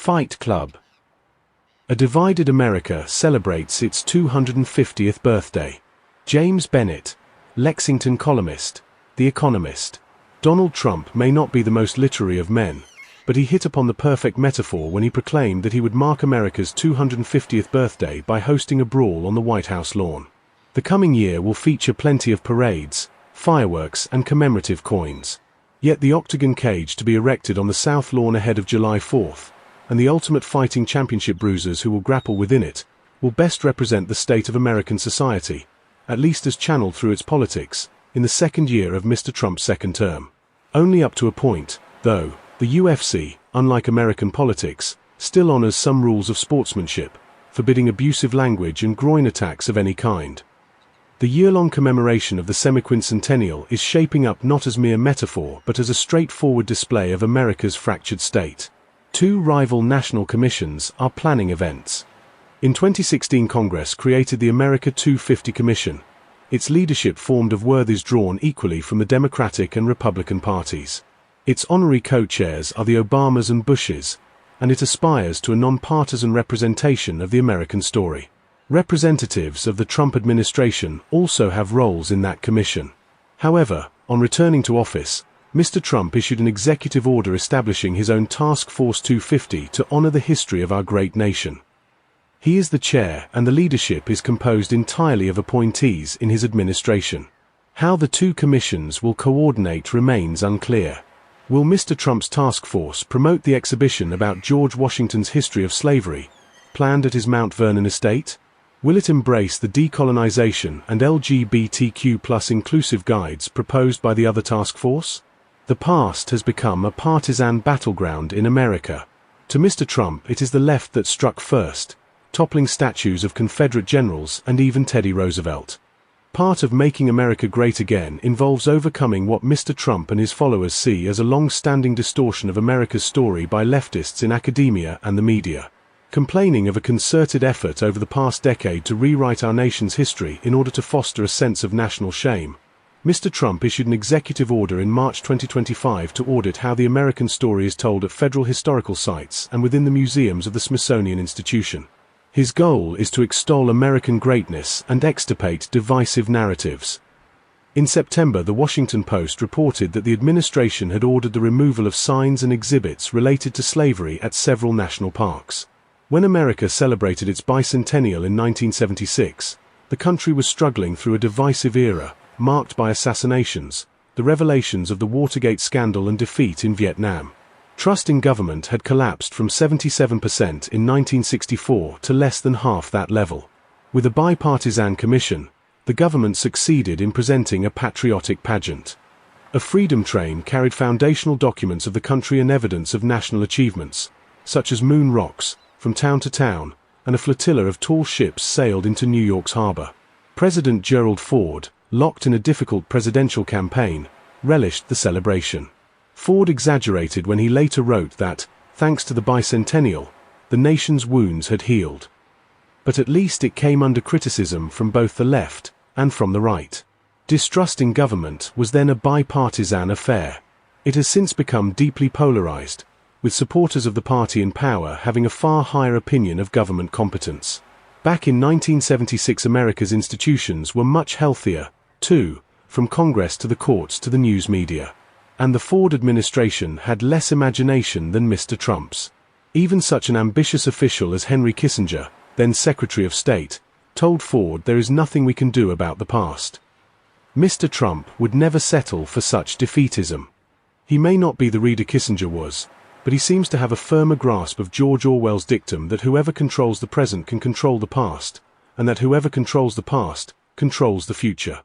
Fight Club. A divided America celebrates its 250th birthday. James Bennett, Lexington columnist, The Economist. Donald Trump may not be the most literary of men, but he hit upon the perfect metaphor when he proclaimed that he would mark America's 250th birthday by hosting a brawl on the White House lawn. The coming year will feature plenty of parades, fireworks, and commemorative coins. Yet the octagon cage to be erected on the South Lawn ahead of July 4th, and the ultimate fighting championship bruisers who will grapple within it, will best represent the state of American society, at least as channeled through its politics, in the second year of Mr. Trump's second term. Only up to a point, though. The UFC, unlike American politics, still honors some rules of sportsmanship, forbidding abusive language and groin attacks of any kind. The year-long commemoration of the semi-quincentennial is shaping up not as mere metaphor but as a straightforward display of America's fractured state. Two rival national commissions are planning events. In 2016, Congress created the America 250 Commission. Its leadership formed of worthies drawn equally from the Democratic and Republican parties. Its honorary co-chairs are the Obamas and Bushes, and it aspires to a non-partisan representation of the American story. Representatives of the Trump administration also have roles in that commission. However, on returning to office, Mr. Trump issued an executive order establishing his own Task Force 250 to honor the history of our great nation. He is the chair, and the leadership is composed entirely of appointees in his administration. How the two commissions will coordinate remains unclear. Will Mr. Trump's task force promote the exhibition about George Washington's history of slavery, planned at his Mount Vernon estate? Will it embrace the decolonization and LGBTQ+ inclusive guides proposed by the other task force? The past has become a partisan battleground in America. To Mr. Trump, it is the left that struck first, toppling statues of Confederate generals and even Teddy Roosevelt. Part of making America great again involves overcoming what Mr. Trump and his followers see as a long-standing distortion of America's story by leftists in academia and the media. Complaining of a concerted effort over the past decade to rewrite our nation's history in order to foster a sense of national shame, Mr. Trump issued an executive order in March 2025 to audit how the American story is told at federal historical sites and within the museums of the Smithsonian Institution. His goal is to extol American greatness and extirpate divisive narratives. In September, the Washington Post reported that the administration had ordered the removal of signs and exhibits related to slavery at several national parks. When America celebrated its bicentennial in 1976, the country was struggling through a divisive era, marked by assassinations, the revelations of the Watergate scandal and defeat in Vietnam. Trust in government had collapsed from 77% in 1964 to less than half that level. With a bipartisan commission, the government succeeded in presenting a patriotic pageant. A freedom train carried foundational documents of the country and evidence of national achievements, such as moon rocks, from town to town, and a flotilla of tall ships sailed into New York's harbor. President Gerald Ford, locked in a difficult presidential campaign, relished the celebration. Ford exaggerated when he later wrote that, thanks to the bicentennial, the nation's wounds had healed. But at least it came under criticism from both the left and from the right. Distrust in government was then a bipartisan affair. It has since become deeply polarized, with supporters of the party in power having a far higher opinion of government competence. Back in 1976, America's institutions were much healthier, too, from Congress to the courts to the news media. And the Ford administration had less imagination than Mr. Trump's. Even such an ambitious official as Henry Kissinger, then Secretary of State, told Ford there is nothing we can do about the past. Mr. Trump would never settle for such defeatism. He may not be the reader Kissinger was, but he seems to have a firmer grasp of George Orwell's dictum that whoever controls the present can control the past, and that whoever controls the past controls the future.